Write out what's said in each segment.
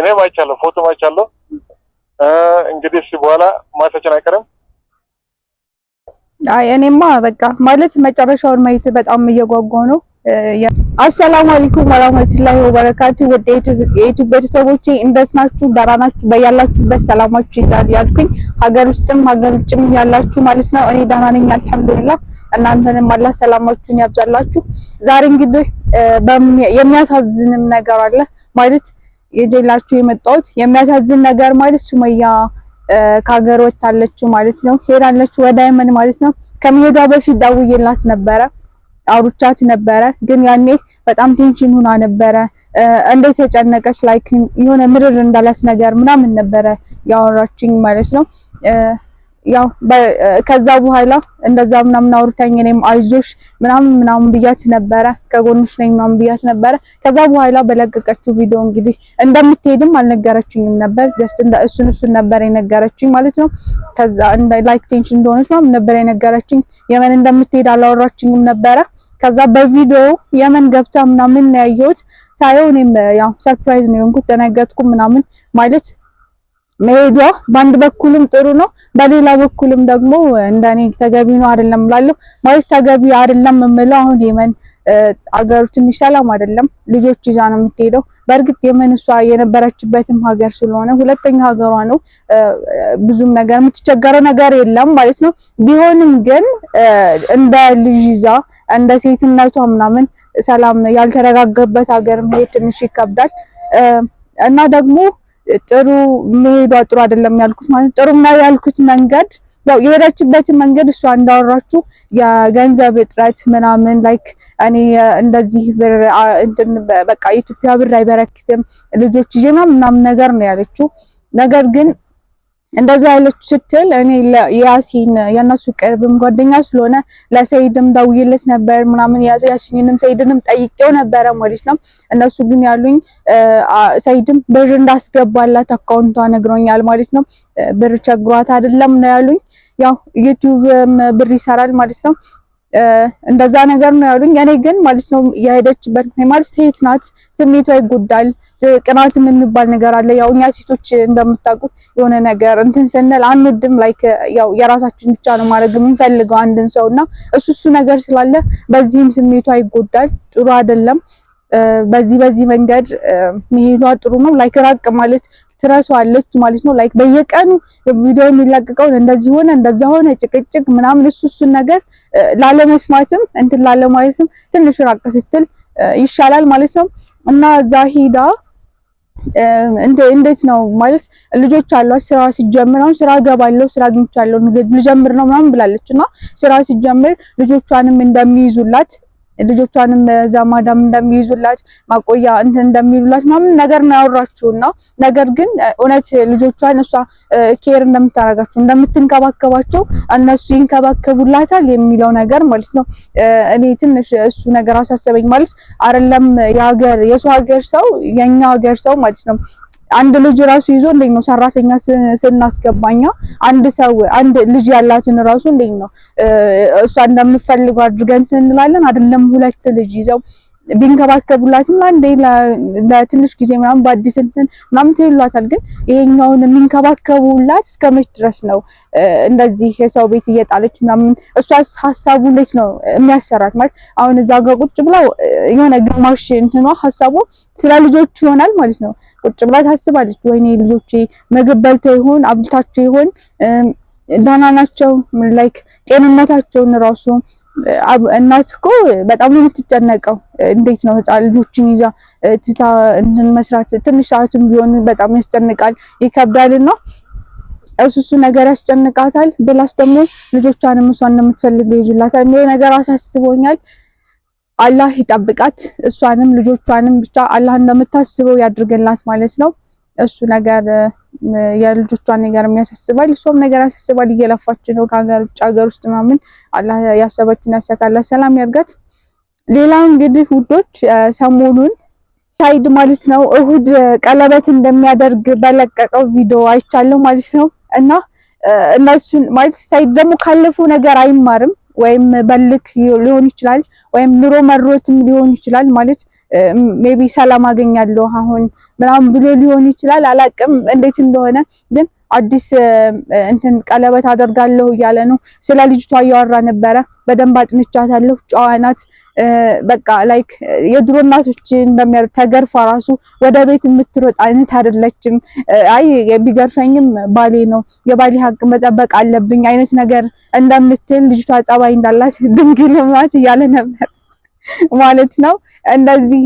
እኔም አይቻለሁ፣ ፎቶም አይቻለሁ። እንግዲህ በኋላ ማየታችን አይቀርም። አይ እኔማ በቃ ማለት መጨረሻውን ማየት በጣም እየጓጓሁ ነው። አሰላሙ አለይኩም ወራህመቱላሂ ወበረካቱ። ወደ የዩቲዩብ ቤተሰቦቼ እንደት ናችሁ? ደህና ናችሁ? በያላችሁበት ሰላማችሁ ይዛል ያልኩኝ ሀገር ውስጥም ሀገር ውጭም ያላችሁ ማለት ነው። እኔ ደህና ነኝ አልሐምዱሊላህ። እናንተንም አላህ ሰላማችሁን ያብዛላችሁ። ዛሬ እንግዲህ የሚያሳዝንም ነገር አለ ማለት ይዤላችሁ የመጣሁት የሚያሳዝን ነገር ማለት ሱመያ ከሀገር ወጣለች ማለት ነው። ሄዳለች ወደ የመን ማለት ነው። ከመሄዷ በፊት ደውዬላት ነበረ፣ አውርቻት ነበረ። ግን ያኔ በጣም ቴንሽን ሆና ነበረ። እንዴት ተጨነቀች ላይክ የሆነ ምርር እንዳላት ነገር ምናምን ነበረ ያወራችኝ ማለት ነው። ያው ከዛ በኋላ እንደዛ ምናምን አውርታኝ እኔም አይዞሽ ምናምን ብያት ነበረ፣ ከጎንሽ ነኝ ምናምን ብያት ነበረ። ከዛ በኋላ በለቀቀችው ቪዲዮ እንግዲህ እንደምትሄድም አልነገረችኝም ነበር። ጀስት እሱን ነበር የነገረችኝ ማለት ነው። ከዛ ላይክ ቴንሽን እንደሆነች ምናምን ነበር የነገረችኝ። የመን እንደምትሄድ አላወራችኝም ነበረ። ከዛ በቪዲዮ የመን ገብታ ምናምን ያየሁት ሳይሆን እኔም ያው ሰርፕራይዝ ነው የሆንኩት፣ ደነገጥኩ ምናምን ማለት መሄዷ በአንድ በኩልም ጥሩ ነው፣ በሌላ በኩልም ደግሞ እንደኔ ተገቢ ነው አይደለም እላለሁ። ማለት ተገቢ አይደለም የምለው አሁን የመን አገሩ ትንሽ ሰላም አይደለም፣ ልጆች ይዛ ነው የምትሄደው። በእርግጥ የመን እሷ የነበረችበትም ሀገር ስለሆነ ሁለተኛ ሀገሯ ነው፣ ብዙም ነገር የምትቸገረው ነገር የለም ማለት ነው። ቢሆንም ግን እንደ ልጅ ይዛ እንደ ሴትነቷ ምናምን ሰላም ያልተረጋገበት ሀገር መሄድ ትንሽ ይከብዳል እና ደግሞ ጥሩ መሄዷ ጥሩ አይደለም ያልኩት ማለት ጥሩ ነው ያልኩት መንገድ ያው የሄደችበትን መንገድ እሷ እንዳወራችሁ የገንዘብ እጥረት ምናምን ላይክ እኔ እንደዚህ ብር እንትን በቃ ኢትዮጵያ ብር አይበረክትም ልጆች ይዤ ምናምን ነገር ነው ያለችው። ነገር ግን እንደዛ ያለች ስትል እኔ ያሲን የነሱ ቅርብም ጓደኛ ስለሆነ ለሰይድም ደውዬለት ነበር ምናምን ያሲንንም ሰይድንም ጠይቄው ነበረ ማለት ነው። እነሱ ግን ያሉኝ ሰይድም ብር እንዳስገባላት አካውንቷ ነግሮኛል ማለት ነው። ብር ቸግሯት አይደለም ነው ያሉኝ። ያው ዩቲዩብ ብር ይሰራል ማለት ነው። እንደዛ ነገር ነው ያሉኝ። እኔ ግን ማለት ነው የሄደችበት ማለት ሴት ናት፣ ስሜቷ ይጎዳል። ቅናትም የሚባል ነገር አለ። ያው እኛ ሴቶች እንደምታውቁት የሆነ ነገር እንትን ስንል አንወድም። ላይክ ያው የራሳችን ብቻ ነው ማድረግ የምንፈልገው አንድን ሰውና እሱ ነገር ስላለ በዚህም ስሜቷ ይጎዳል። ጥሩ አይደለም። በዚህ መንገድ መሄዷ ጥሩ ነው። ላይክ ራቅ ማለት ትረሷለች ማለት ነው። ላይክ በየቀኑ ቪዲዮ የሚለቀቀውን እንደዚህ ሆነ እንደዛ ሆነ ጭቅጭቅ ምናምን እሱን ነገር ላለመስማትም እንትን ላለማለትም ትንሽ ራቅ ስትል ይሻላል ማለት ነው። እና እዛ ሂዳ እንዴት ነው ማለት ልጆች አሏት። ስራ ሲጀምር አሁን ስራ ገባለሁ ስራ አግኝቻለሁ ልጀምር ነው ምናምን ብላለች። እና ስራ ሲጀምር ልጆቿንም እንደሚይዙላት ልጆቿንም ዛማዳም እንደሚይዙላት ማቆያ እንትን እንደሚሉላት ምናምን ነገር ነው ያወራችውና ነገር ግን እውነት ልጆቿን እሷ ኬር እንደምታረጋቸው እንደምትንከባከባቸው እነሱ ይንከባከቡላታል የሚለው ነገር ማለት ነው። እኔ ትንሽ እሱ ነገር አሳሰበኝ ማለት አይደለም የሰው ሀገር ሰው የኛ ሀገር ሰው ማለት ነው። አንድ ልጅ ራሱ ይዞ እንዴት ነው ሰራተኛ ስናስገባኛ አንድ ልጅ ያላትን ራሱ እንዴት ነው እሷ እንደምትፈልገው አድርገን እንላለን አይደለም። ሁለት ልጅ ይዘው ቢንከባከቡላትም አንዴ ለትንሽ ጊዜ ምናምን በአዲስ እንትን ምናምን ትይሏታል። ግን ይሄኛውን የሚንከባከቡላት እስከመች ድረስ ነው እንደዚህ የሰው ቤት እየጣለች ምናምን እሷስ ሀሳቡ እንዴት ነው የሚያሰራት ማለት አሁን እዛ ጋር ቁጭ ብለው የሆነ ግማሽ እንትኗ ሀሳቡ ስለ ልጆቹ ይሆናል ማለት ነው። ቁጭ ብላ ታስባለች፣ ወይኔ ልጆቼ ምግብ በልተው ይሆን አብልታቸው ይሆን ደህና ናቸው ላይክ ጤንነታቸውን ራሱ እናት እኮ በጣም ነው የምትጨነቀው። እንዴት ነው ህፃን ልጆችን ይዛ ትታ እንትን መስራት ትንሽ ሰዓትም ቢሆን በጣም ያስጨንቃል፣ ይከብዳልና እሱ ነገር ያስጨንቃታል። ብላስ ደግሞ ልጆቿንም እሷን እንደምትፈልገው ይዙላታል የሚለው ነገር አሳስቦኛል። አላህ ይጠብቃት፣ እሷንም ልጆቿንም ብቻ አላህ እንደምታስበው ያድርግላት ማለት ነው። እሱ ነገር የልጆቿን ነገር የሚያሳስባል፣ እሷም ነገር ያሳስባል። እየለፋች ነው ከሀገር ውጭ ሀገር ውስጥ ምናምን አላህ ያሰበችውን ያሳካላት፣ ሰላም ያርጋት። ሌላው እንግዲህ ውዶች ሰሞኑን ሳይድ ማለት ነው እሁድ ቀለበት እንደሚያደርግ በለቀቀው ቪዲዮ አይቻለሁ ማለት ነው። እና እነሱን ማለት ሳይድ ደግሞ ካለፈው ነገር አይማርም፣ ወይም በልክ ሊሆን ይችላል፣ ወይም ኑሮ መሮትም ሊሆን ይችላል ማለት ሜቢ ሰላም አገኛለሁ አሁን ምናምን ብሎ ሊሆን ይችላል። አላቅም እንዴት እንደሆነ ግን አዲስ እንትን ቀለበት አደርጋለሁ እያለ ነው። ስለ ልጅቷ እያወራ ነበረ። በደንብ አጥንቻታለሁ። ጨዋ ናት። በቃ ላይክ የድሮ እናቶች እንደሚያደርግ ተገርፋ ራሱ ወደ ቤት የምትሮጥ አይነት አይደለችም። አይ ቢገርፈኝም ባሌ ነው የባሌ ሀቅ መጠበቅ አለብኝ አይነት ነገር እንደምትል ልጅቷ ጸባይ እንዳላት ድንግል ናት እያለ ነበር ማለት ነው። እንደዚህ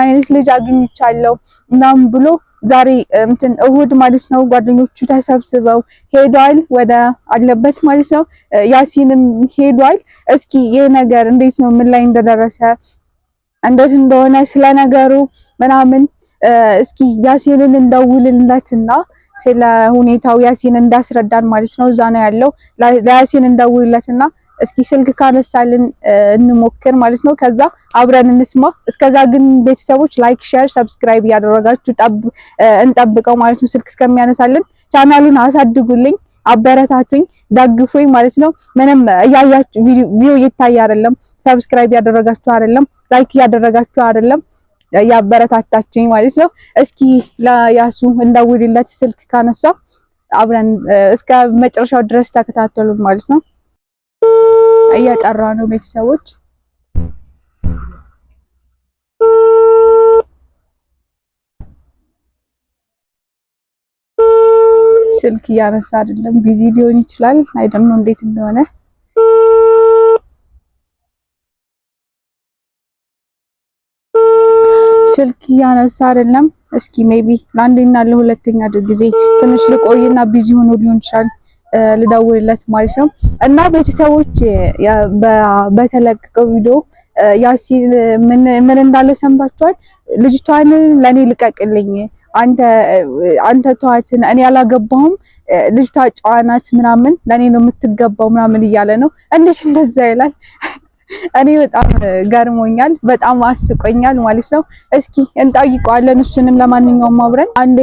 አይነት ልጅ አግኝቻለሁ ምናምን ብሎ ዛሬ እንትን እሁድ ማለት ነው ጓደኞቹ ተሰብስበው ሄዷል ወደ አለበት ማለት ነው። ያሲንም ሄዷል። እስኪ ይሄ ነገር እንዴት ነው ምን ላይ እንደደረሰ እንዴት እንደሆነ ስለነገሩ ምናምን እስኪ ያሲንን እንደውልለትና ስለ ሁኔታው ያሲን እንዳስረዳን ማለት ነው። እዛ ነው ያለው። ለያሲን እንደውልለትና እስኪ ስልክ ካነሳልን እንሞክር ማለት ነው። ከዛ አብረን እንስማ። እስከዛ ግን ቤተሰቦች ላይክ፣ ሼር፣ ሰብስክራይብ እያደረጋችሁ እንጠብቀው ማለት ነው። ስልክ እስከሚያነሳልን ቻናሉን አሳድጉልኝ፣ አበረታቱኝ፣ ደግፉኝ ማለት ነው። ምንም እያያችሁ ቪዲዮ እየታየ አይደለም፣ ሰብስክራይብ እያደረጋችሁ አይደለም፣ ላይክ እያደረጋችሁ አይደለም፣ ያበረታታችሁኝ ማለት ነው። እስኪ ለያሱ እንደውልለት ስልክ ካነሳ አብረን እስከ መጨረሻው ድረስ ተከታተሉን ማለት ነው። እየጠራ ነው ቤተሰቦች። ስልክ እያነሳ አይደለም፣ ቢዚ ሊሆን ይችላል። አይደለም እንዴት እንደሆነ ስልክ እያነሳ አይደለም። እስኪ ሜቢ ለአንዴና ለሁለተኛ ጊዜ ትንሽ ልቆይና ቢዚ ሆኖ ሊሆን ይችላል ልደውልለት ማለት ነው። እና ቤተሰቦች በተለቀቀው ቪዲዮ ያሲን ምን እንዳለ ሰምታችኋል። ልጅቷን ለኔ ልቀቅልኝ፣ አንተ ተዋትን፣ እኔ አላገባሁም፣ ልጅቷ ጨዋ ናት ምናምን ለኔ ነው የምትገባው ምናምን እያለ ነው። እንዴት እንደዛ ይላል? እኔ በጣም ገርሞኛል፣ በጣም አስቆኛል ማለት ነው። እስኪ እንጠይቀዋለን እሱንም። ለማንኛውም አብረን አንዴ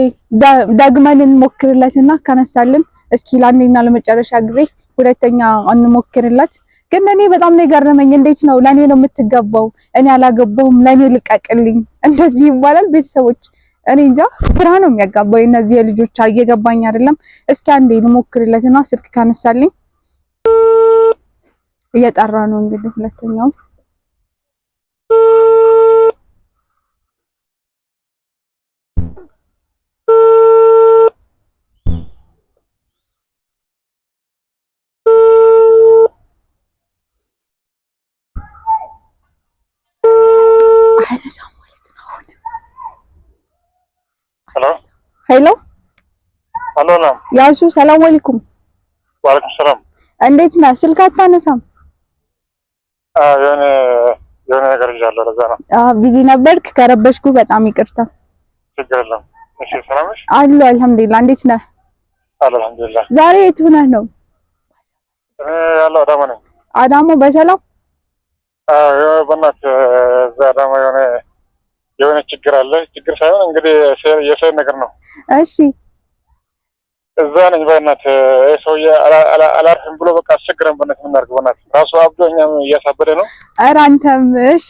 ደግመን እንሞክርለትና ከነሳልን እስኪ ለአንዴና ለመጨረሻ ጊዜ ሁለተኛ እንሞክርለት። ግን እኔ በጣም ነው የገረመኝ። እንዴት ነው ለኔ ነው የምትገባው፣ እኔ አላገባሁም፣ ለኔ ልቀቅልኝ፣ እንደዚህ ይባላል? ቤተሰቦች እኔ እንጃ፣ ግራ ነው የሚያጋባው እነዚህ የልጆች እየገባኝ አይደለም። እስኪ አንዴ እንሞክርለትና ስልክ ካነሳልኝ እየጠራ ነው እንግዲህ ሁለተኛው አይነሳም ማለት ነው። ሄሎ ሄሎ ያሱ ሰላም አለይኩም። ወአለይኩም ሰላም። እንዴት ነህ? ስልክ አታነሳም? የሆነ ነገር ይዣለሁ ለዛ ነው። ቢዚ ነበርክ? ከረበሽኩ በጣም ይቅርታ። ችግር የለም። እሺ ሰላም ነሽ? አሉ አልሐምዱሊላህ። እንዴት ነህ? አልሐምዱሊላህ። ዛሬ የት ሆነህ ነው? ያለው አዳማ ነኝ። አዳማ በሰላም? በእናትህ እዛ አዳማ የሆነ ችግር አለ። ችግር ሳይሆን እንግዲህ የሰው ነገር ነው። እሺ እዛ ነኝ። በእናትህ ሰውዬ አላርፍም ብሎ በቃ አስቸግረን። በእናትህ ምን እናድርግ? በእናትህ ራሱ አብዶ እኛም እያሳበደ ነው። ኧረ አንተም እሺ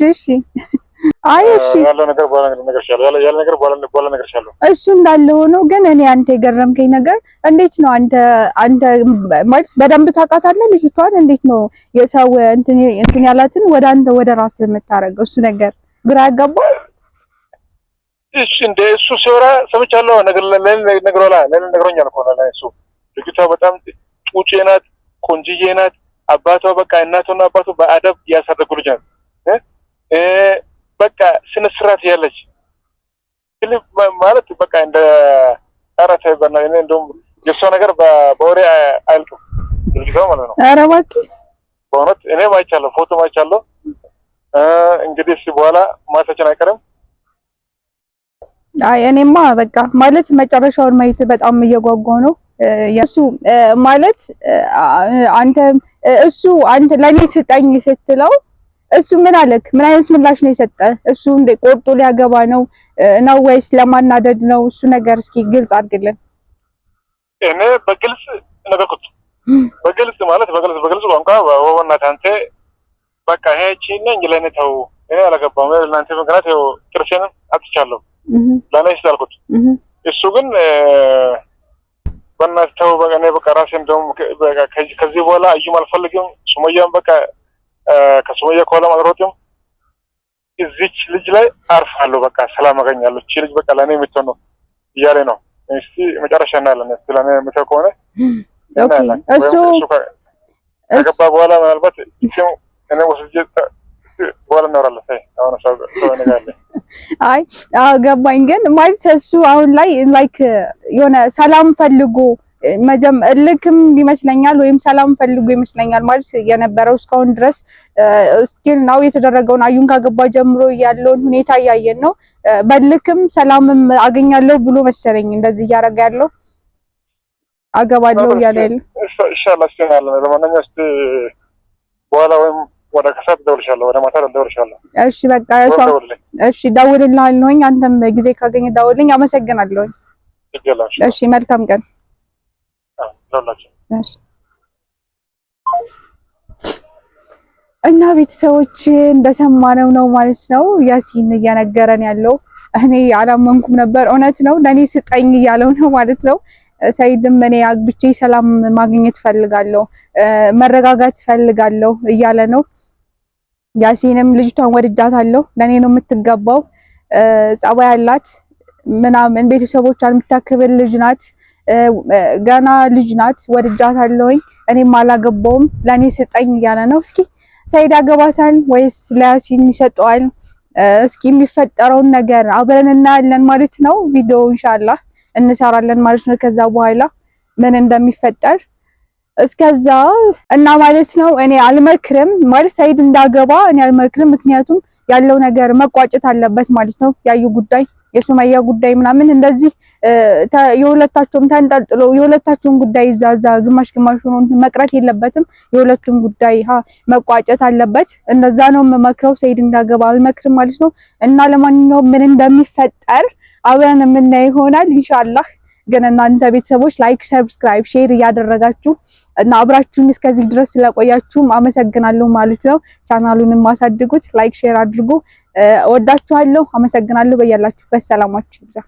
አይ እሺ ያለው ነገር በኋላ እነግርሻለሁ። ያለ ነገር በኋላ እነግርሻለሁ። እሱ እንዳለ ሆኖ ግን እኔ አንተ የገረምከኝ ነገር እንዴት ነው አንተ ማለት በደንብ ታውቃታለህ ልጅቷን? እንዴት ነው የሰው እንትን ያላትን ወደ አንተ ወደ ራስህ የምታረገው? እሱ ነገር ግራ ያጋባል። እሺ እንደ እሱ ሲወራ ሰምቻለሁ። ነግሮኛል እኮ ነው እሱ። ልጅቷ በጣም ጡጬ ናት፣ ቆንጅዬ ናት። አባቷ በቃ እናቷና አባቷ በአደብ ያሳደጉ ልጅ ናት። በቃ ስነ ስርዓት ያለች ማለት በቃ እንደ አራተ በና እኔ እንደውም የሷ ነገር በወሬ አያልቅም ልጅቷ ማለት ነው። ኧረ እባክህ በእውነት እኔም አይቻለሁ፣ ፎቶም አይቻለሁ። እንግዲህ እሺ በኋላ ማታችን አይቀርም። አይ እኔማ በቃ ማለት መጨረሻውን ማየት በጣም እየጓጓው ነው። የሱ ማለት አንተ ለኔ ስጠኝ ስትለው እሱ ምን አለክ? ምን አይነት ምላሽ ነው የሰጠ? እሱ እንደ ቆርጦ ሊያገባ ነው ወይስ ለማናደድ ነው? እሱ ነገር እስኪ ግልጽ አድርግልን። እኔ በግልጽ ነገርኩት። በግልጽ ቋንቋ ወወናት አንተ በቃ ሄቺ ነኝ ለኔ ተው እኔ አላገባም ለእናንተ ምክንያት ያው ጥርሴንም አጥቻለሁ ለኔ ስላልኩት እሱ ግን በእናትህ ተው በቃ እኔ በቃ ራሴን ደግሞ ከዚህ በኋላ አዩም አልፈልግም ሱመያም በቃ ከሱመያ ከኋላ አልሮጥም እዚች ልጅ ላይ አርፋለሁ በቃ ሰላም አገኛለሁ እቺ ልጅ በቃ ለኔ የምትሆን ነው እያለ ነው እስቲ መጨረሻ እናያለን እስቲ ለኔ የምትሆን ከሆነ ኦኬ እሱ ከገባ በኋላ ምናልባት እኔ ወስጄ በኋላ እናወራለን አሁን ሰው ነገር አለ አይ ገባኝ ግን ማለት እሱ አሁን ላይ ላይክ የሆነ ሰላም ፈልጎ ልክም ይመስለኛል ወይም ሰላም ፈልጎ ይመስለኛል ማለት የነበረው እስካሁን ድረስ ስቲል ነው የተደረገውን አዩን ካገባ ጀምሮ ያለውን ሁኔታ ያያየን ነው በልክም ሰላምም አገኛለሁ ብሎ መሰለኝ እንደዚህ ያረጋ ያለው አገባለሁ ያለል ኢንሻአላህ አስተናለን ለማንኛውም እስቲ በኋላ ወይም ወደ ከሰዓት ደውልሻለሁ ወደ ማታ ደውልሻለሁ እሺ በቃ እሺ ደውልልሃለሁኝ አንተም ጊዜ ካገኘ ደውልልኝ አመሰግናለሁ እሺ መልካም ቀን እና ቤተሰቦች እንደሰማነው ነው ማለት ነው ያሲን እየነገረን ያለው እኔ አላመንኩም ነበር እውነት ነው ለኔ ስጠኝ እያለው ነው ማለት ነው ሰይድም እኔ አግብቼ ሰላም ማግኘት ፈልጋለሁ መረጋጋት ፈልጋለሁ እያለ ነው ያሲንም ልጅቷን ወድጃታለሁ ለኔ ነው የምትገባው ጸባይ ያላት ምናምን ቤተሰቦቿን የምታከብር ልጅ ናት ገና ልጅ ናት ወድጃታለሁኝ እኔም አላገባውም ለኔ ስጠኝ እያለ ነው እስኪ ሰይድ ያገባታል ወይስ ለያሲን ይሰጠዋል እስኪ የሚፈጠረውን ነገር አብረን እናያለን ማለት ነው ቪዲዮ ኢንሻአላህ እንሰራለን ማለት ነው ከዛ በኋላ ምን እንደሚፈጠር እስከዛ እና ማለት ነው እኔ አልመክርም ማለት ሰይድ እንዳገባ እኔ አልመክርም ምክንያቱም ያለው ነገር መቋጨት አለበት ማለት ነው ያዩ ጉዳይ የሱመያ ጉዳይ ምናምን እንደዚህ የሁለታቸውም ተንጠልጥሎ የሁለታቸውን ጉዳይ ይዛዛ ግማሽ ሆኖ መቅረት የለበትም የሁለቱም ጉዳይ መቋጨት አለበት እንደዛ ነው መመክረው ሰይድ እንዳገባ አልመክርም ማለት ነው እና ለማንኛውም ምን እንደሚፈጠር አብረን የምናይ ይሆናል ኢንሻአላህ ግን እናንተ ቤተሰቦች ላይክ ሰብስክራይብ ሼር ያደረጋችሁ እና አብራችሁን እስከዚህ ድረስ ስለቆያችሁ አመሰግናለሁ ማለት ነው ቻናሉንም ማሳድጉት ላይክ ሼር አድርጉ ወዳችኋለሁ አመሰግናለሁ በያላችሁበት ሰላማችሁ ይብዛ